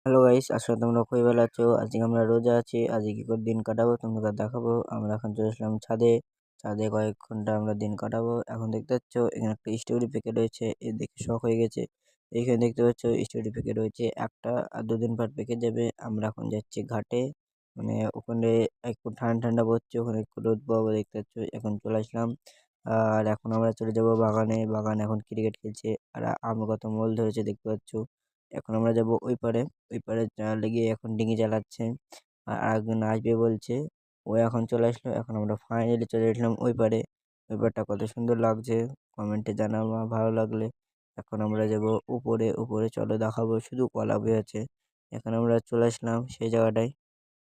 Hello guys, আসলে তোমরা খুবই ভালো আছো। আজকে আমরা রোজা আছি। আজকে কি করে দিন কাটাবো তোমাদের দেখাবো। আমরা এখন চলে আসলাম ছাদে। ছাদে কয়েক ঘন্টা আমরা দিন কাটাবো। এখন দেখতে পাচ্ছ এখানে একটা স্টোরি প্যাকেট রয়েছে, এ দেখে শখ হয়ে গেছে। এইখানে দেখতে পাচ্ছ স্টোরি প্যাকেট রয়েছে একটা, আর দুদিন পর পেকে যাবে। আমরা এখন যাচ্ছি ঘাটে, মানে ওখানে একটু ঠান্ডা ঠান্ডা পড়ছে, ওখানে একটু রোদ পাবো দেখতে পাচ্ছ। এখন চলে আসলাম, আর এখন আমরা চলে যাব বাগানে। বাগানে এখন ক্রিকেট খেলছে, আর আম কত মোল ধরেছে দেখতে পাচ্ছ। এখন আমরা যাব ওই পারে। ওই পারে গিয়ে এখন ডিঙি চালাচ্ছে, আর আরেকজন আসবে বলছে। ও এখন চলে আসলো। এখন আমরা ফাইনালি চলে আসলাম ওই পারে। ওই পারটা কত সুন্দর লাগছে, কমেন্টে জানাবো ভালো লাগলে। এখন আমরা যাব উপরে। উপরে চলো দেখাবো, শুধু কলা বয়ে আছে। এখন আমরা চলে আসলাম সেই জায়গাটায়।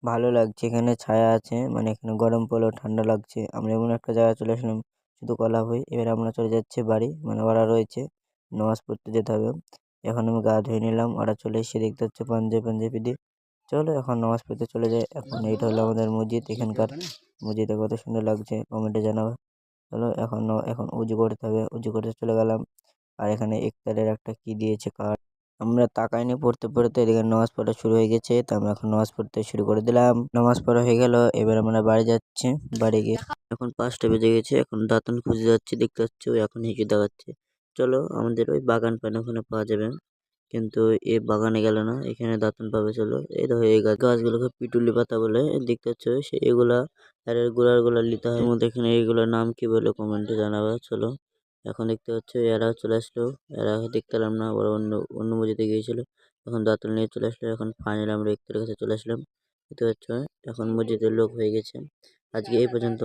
ভালো লাগছে, এখানে ছায়া আছে, মানে এখানে গরম পড়লেও ঠান্ডা লাগছে। আমরা এমন একটা জায়গায় চলে আসলাম, শুধু কলা বই। এবার আমরা চলে যাচ্ছি বাড়ি, মানে ওরা রয়েছে, নামাজ পড়তে যেতে হবে। এখন আমি গা ধুয়ে নিলাম, ওরা চলে এসে দেখতে হচ্ছে পাঞ্জাবি দিয়ে। চলো এখন নামাজ পড়তে চলে যাই। এখন এইটা হলো আমাদের মসজিদ, এখানকার মসজিদে কত সুন্দর লাগছে, কমেন্টে জানাবো। চলো এখন এখন উজু করতে হবে, উজু করতে চলে গেলাম। আর এখানে ইফতারের একটা কি দিয়েছে কার্ড। আমরা তাকাইনি, পড়তে পড়তে এদিকে নামাজ পড়া শুরু হয়ে গেছে, তো আমরা এখন নামাজ পড়তে শুরু করে দিলাম। নামাজ পড়া হয়ে গেল, এবার আমরা বাড়ি যাচ্ছি। বাড়ি গিয়ে এখন 5টা বেজে গেছে। এখন দাঁতন খুঁজে যাচ্ছি, দেখতে পাচ্ছি ও এখন হিঁচু দেখাচ্ছে। চলো আমাদের ওই বাগান পানে ওখানে পাওয়া যাবে, কিন্তু এ বাগানে গেল না, এখানে দাঁতন পাবে। চলো এই দেখো এই গাছগুলোকে পিটুলি পাতা বলে, দেখতে পাচ্ছ এগুলা আর এর গুলা নিতে হয়। মধ্যে এখানে এইগুলোর নাম কি বলে কমেন্টে জানাবে। চলো এখন দেখতে পাচ্ছ এরা চলে আসলো। এরা দেখতে পেলাম না, ওরা অন্য অন্য মসজিদে গিয়েছিল। এখন দাঁতন নিয়ে চলে আসলো। এখন ফাইনালি আমরা ইফতারের কাছে চলে আসলাম, দেখতে পাচ্ছ। এখন মসজিদের লোক হয়ে গেছে। আজকে এই পর্যন্ত।